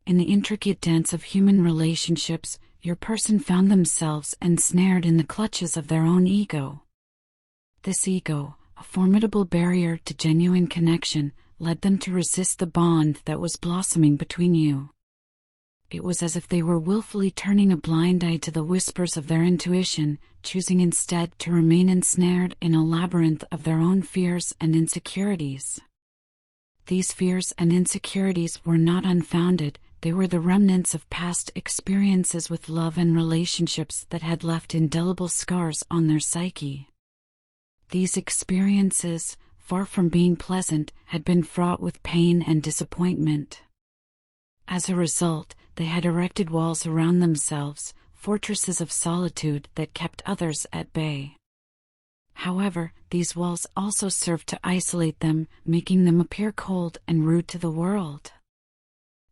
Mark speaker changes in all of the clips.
Speaker 1: In the intricate dance of human relationships, your person found themselves ensnared in the clutches of their own ego. This ego, a formidable barrier to genuine connection, led them to resist the bond that was blossoming between you. It was as if they were willfully turning a blind eye to the whispers of their intuition, choosing instead to remain ensnared in a labyrinth of their own fears and insecurities. These fears and insecurities were not unfounded. They were the remnants of past experiences with love and relationships that had left indelible scars on their psyche. These experiences, far from being pleasant, had been fraught with pain and disappointment. As a result, they had erected walls around themselves, fortresses of solitude that kept others at bay. However, these walls also served to isolate them, making them appear cold and rude to the world.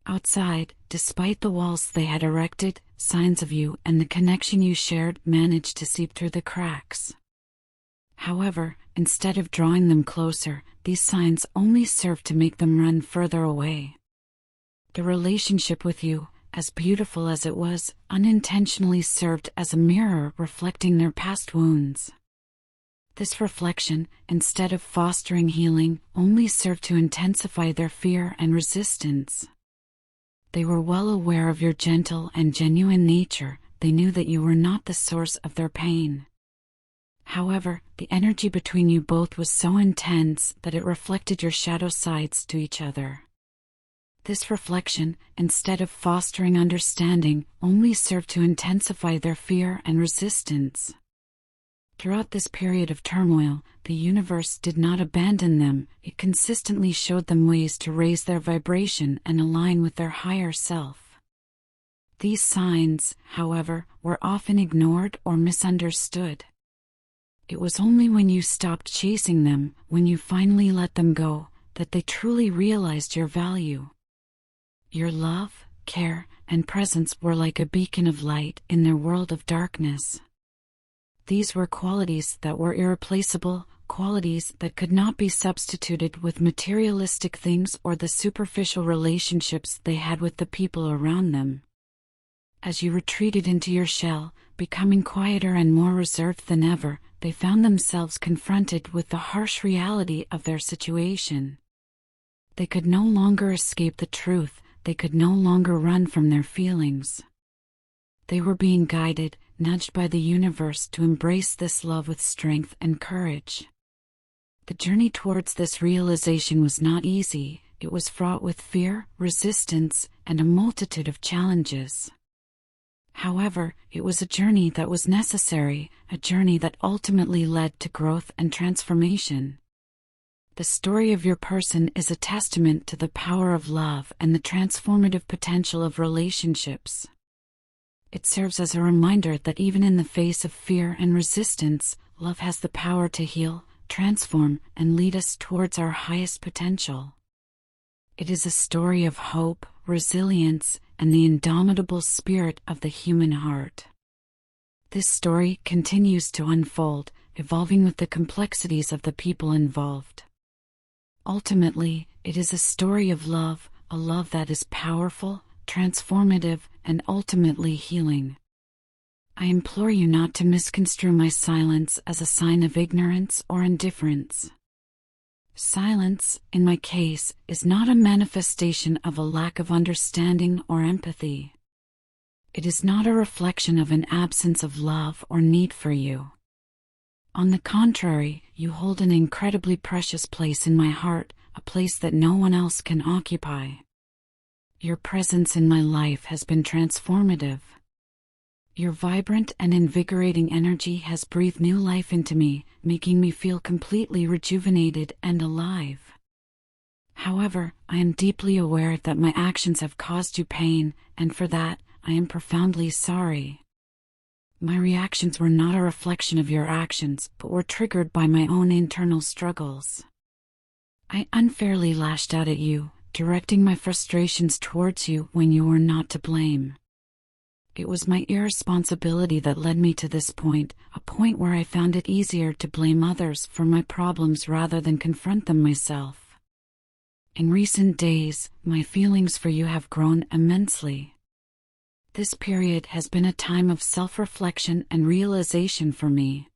Speaker 1: Outside, despite the walls they had erected, signs of you and the connection you shared managed to seep through the cracks. However, instead of drawing them closer, these signs only served to make them run further away. The relationship with you, as beautiful as it was, unintentionally served as a mirror reflecting their past wounds. This reflection, instead of fostering healing, only served to intensify their fear and resistance. They were well aware of your gentle and genuine nature. They knew that you were not the source of their pain. However, the energy between you both was so intense that it reflected your shadow sides to each other. This reflection, instead of fostering understanding, only served to intensify their fear and resistance. Throughout this period of turmoil, the universe did not abandon them. It consistently showed them ways to raise their vibration and align with their higher self. These signs, however, were often ignored or misunderstood. It was only when you stopped chasing them, when you finally let them go, that they truly realized your value. Your love, care, and presence were like a beacon of light in their world of darkness. These were qualities that were irreplaceable, qualities that could not be substituted with materialistic things or the superficial relationships they had with the people around them. As you retreated into your shell, becoming quieter and more reserved than ever, they found themselves confronted with the harsh reality of their situation. They could no longer escape the truth. They could no longer run from their feelings. They were being guided, nudged by the universe to embrace this love with strength and courage. The journey towards this realization was not easy. It was fraught with fear, resistance, and a multitude of challenges. However, it was a journey that was necessary, a journey that ultimately led to growth and transformation. The story of your person is a testament to the power of love and the transformative potential of relationships. It serves as a reminder that even in the face of fear and resistance, love has the power to heal, transform, and lead us towards our highest potential. It is a story of hope, resilience, and the indomitable spirit of the human heart. This story continues to unfold, evolving with the complexities of the people involved. Ultimately, it is a story of love, a love that is powerful, transformative, and ultimately healing. I implore you not to misconstrue my silence as a sign of ignorance or indifference. Silence, in my case, is not a manifestation of a lack of understanding or empathy. It is not a reflection of an absence of love or need for you. On the contrary, you hold an incredibly precious place in my heart, a place that no one else can occupy. Your presence in my life has been transformative. Your vibrant and invigorating energy has breathed new life into me, making me feel completely rejuvenated and alive. However, I am deeply aware that my actions have caused you pain, and for that, I am profoundly sorry. My reactions were not a reflection of your actions, but were triggered by my own internal struggles. I unfairly lashed out at you, directing my frustrations towards you when you were not to blame. It was my irresponsibility that led me to this point, a point where I found it easier to blame others for my problems rather than confront them myself. In recent days, my feelings for you have grown immensely. This period has been a time of self-reflection and realization for me.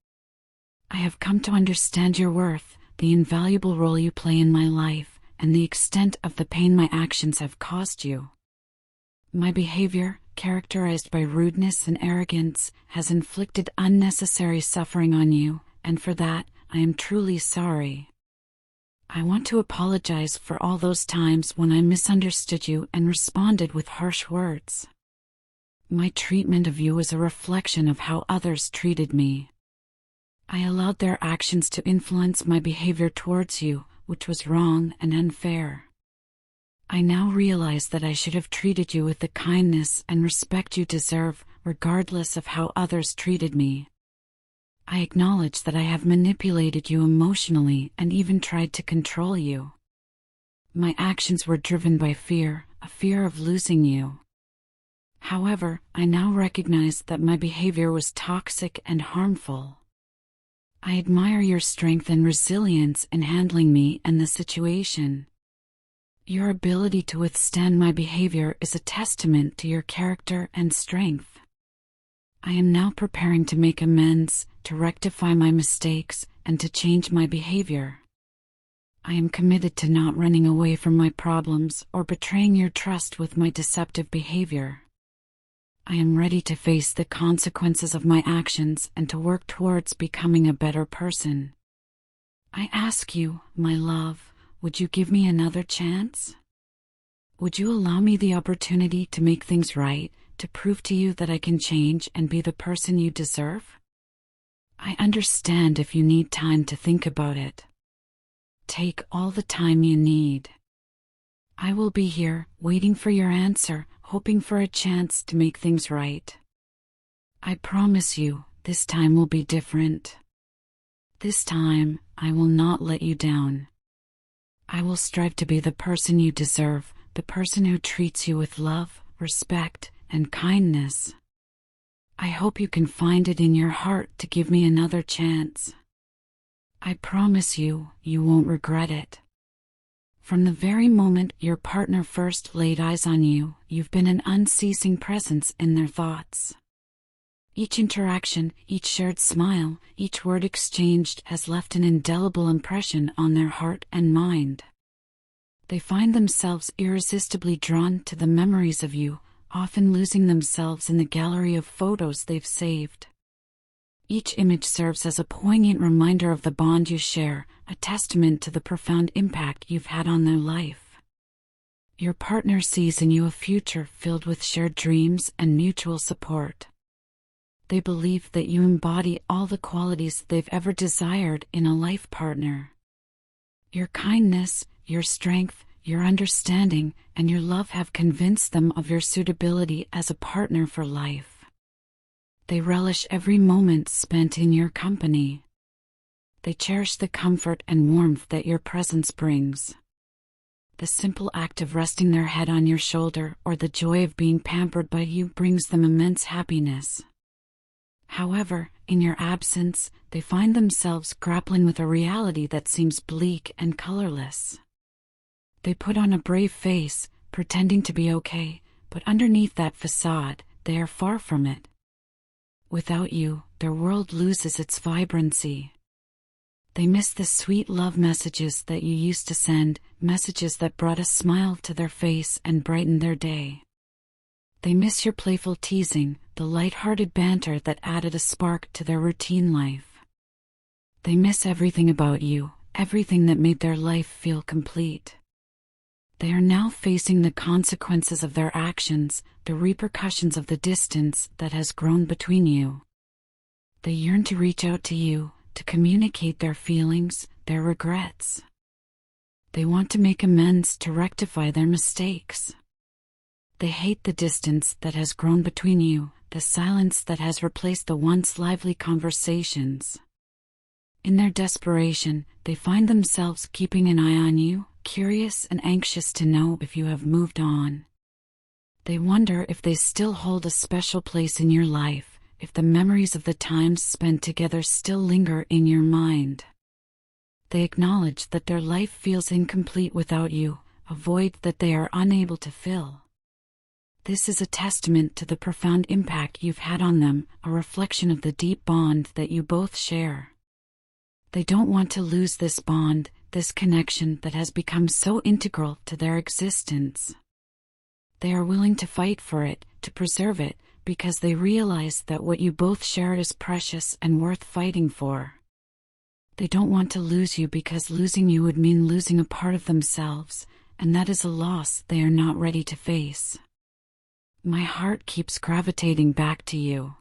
Speaker 1: I have come to understand your worth, the invaluable role you play in my life, and the extent of the pain my actions have caused you. My behavior, characterized by rudeness and arrogance, has inflicted unnecessary suffering on you, and for that, I am truly sorry. I want to apologize for all those times when I misunderstood you and responded with harsh words. My treatment of you is a reflection of how others treated me. I allowed their actions to influence my behavior towards you, which was wrong and unfair. I now realize that I should have treated you with the kindness and respect you deserve, regardless of how others treated me. I acknowledge that I have manipulated you emotionally and even tried to control you. My actions were driven by fear, a fear of losing you. However, I now recognize that my behavior was toxic and harmful. I admire your strength and resilience in handling me and the situation. Your ability to withstand my behavior is a testament to your character and strength. I am now preparing to make amends, to rectify my mistakes, and to change my behavior. I am committed to not running away from my problems or betraying your trust with my deceptive behavior. I am ready to face the consequences of my actions and to work towards becoming a better person. I ask you, my love, would you give me another chance? Would you allow me the opportunity to make things right, to prove to you that I can change and be the person you deserve? I understand if you need time to think about it. Take all the time you need. I will be here, waiting for your answer, hoping for a chance to make things right. I promise you, this time will be different. This time, I will not let you down. I will strive to be the person you deserve, the person who treats you with love, respect, and kindness. I hope you can find it in your heart to give me another chance. I promise you, you won't regret it. From the very moment your partner first laid eyes on you, you've been an unceasing presence in their thoughts. Each interaction, each shared smile, each word exchanged has left an indelible impression on their heart and mind. They find themselves irresistibly drawn to the memories of you, often losing themselves in the gallery of photos they've saved. Each image serves as a poignant reminder of the bond you share, a testament to the profound impact you've had on their life. Your partner sees in you a future filled with shared dreams and mutual support. They believe that you embody all the qualities they've ever desired in a life partner. Your kindness, your strength, your understanding, and your love have convinced them of your suitability as a partner for life. They relish every moment spent in your company. They cherish the comfort and warmth that your presence brings. The simple act of resting their head on your shoulder or the joy of being pampered by you brings them immense happiness. However, in your absence, they find themselves grappling with a reality that seems bleak and colorless. They put on a brave face, pretending to be okay, but underneath that facade, they are far from it. Without you, their world loses its vibrancy. They miss the sweet love messages that you used to send, messages that brought a smile to their face and brightened their day. They miss your playful teasing, the light-hearted banter that added a spark to their routine life. They miss everything about you, everything that made their life feel complete. They are now facing the consequences of their actions, the repercussions of the distance that has grown between you. They yearn to reach out to you, to communicate their feelings, their regrets. They want to make amends to rectify their mistakes. They hate the distance that has grown between you, the silence that has replaced the once lively conversations. In their desperation, they find themselves keeping an eye on you, curious and anxious to know if you have moved on. They wonder if they still hold a special place in your life, if the memories of the times spent together still linger in your mind. They acknowledge that their life feels incomplete without you, a void that they are unable to fill. This is a testament to the profound impact you've had on them, a reflection of the deep bond that you both share. They don't want to lose this bond, this connection that has become so integral to their existence. They are willing to fight for it, to preserve it, because they realize that what you both share is precious and worth fighting for. They don't want to lose you because losing you would mean losing a part of themselves, and that is a loss they are not ready to face. My heart keeps gravitating back to you.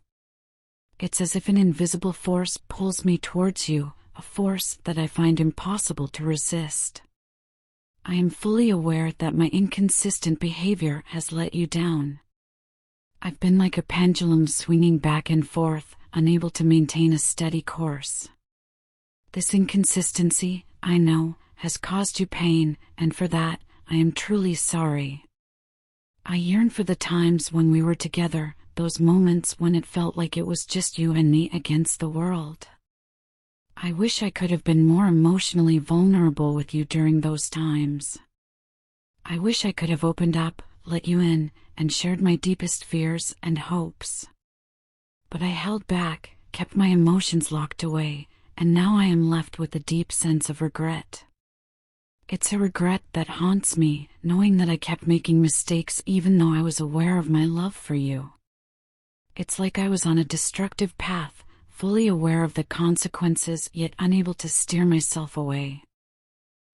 Speaker 1: It's as if an invisible force pulls me towards you, a force that I find impossible to resist. I am fully aware that my inconsistent behavior has let you down. I've been like a pendulum swinging back and forth, unable to maintain a steady course. This inconsistency, I know, has caused you pain, and for that, I am truly sorry. I yearn for the times when we were together, those moments when it felt like it was just you and me against the world. I wish I could have been more emotionally vulnerable with you during those times. I wish I could have opened up, let you in, and shared my deepest fears and hopes. But I held back, kept my emotions locked away, and now I am left with a deep sense of regret. It's a regret that haunts me, knowing that I kept making mistakes even though I was aware of my love for you. It's like I was on a destructive path, fully aware of the consequences yet unable to steer myself away.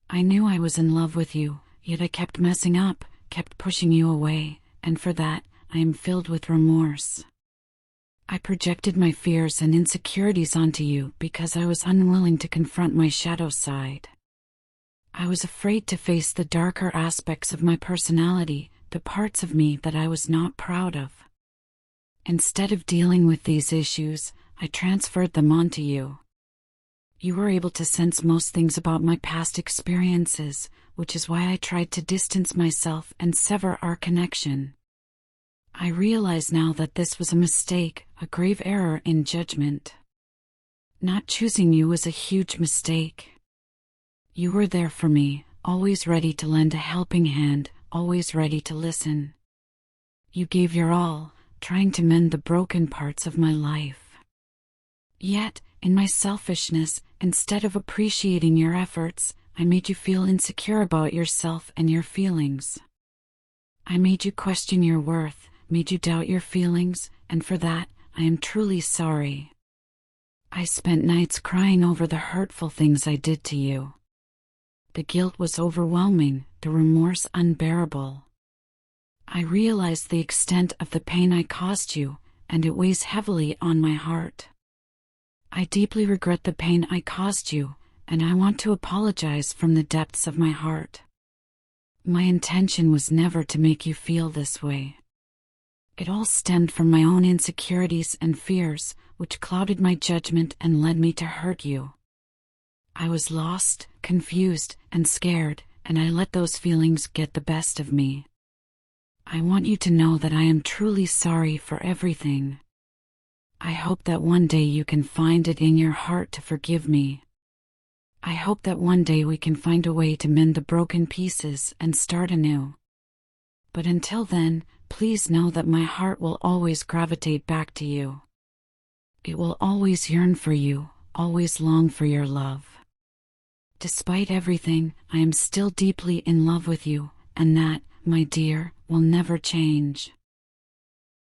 Speaker 1: I knew I was in love with you, yet I kept messing up, kept pushing you away, and for that, I am filled with remorse. I projected my fears and insecurities onto you because I was unwilling to confront my shadow side. I was afraid to face the darker aspects of my personality, the parts of me that I was not proud of. Instead of dealing with these issues, I transferred them onto you. You were able to sense most things about my past experiences, which is why I tried to distance myself and sever our connection. I realize now that this was a mistake, a grave error in judgment. Not choosing you was a huge mistake. You were there for me, always ready to lend a helping hand, always ready to listen. You gave your all, trying to mend the broken parts of my life. Yet, in my selfishness, instead of appreciating your efforts, I made you feel insecure about yourself and your feelings. I made you question your worth, made you doubt your feelings, and for that, I am truly sorry. I spent nights crying over the hurtful things I did to you. The guilt was overwhelming, the remorse unbearable. I realized the extent of the pain I caused you, and it weighs heavily on my heart. I deeply regret the pain I caused you, and I want to apologize from the depths of my heart. My intention was never to make you feel this way. It all stemmed from my own insecurities and fears, which clouded my judgment and led me to hurt you. I was lost, confused, and scared, and I let those feelings get the best of me. I want you to know that I am truly sorry for everything. I hope that one day you can find it in your heart to forgive me. I hope that one day we can find a way to mend the broken pieces and start anew. But until then, please know that my heart will always gravitate back to you. It will always yearn for you, always long for your love. Despite everything, I am still deeply in love with you, and that, my dear, will never change.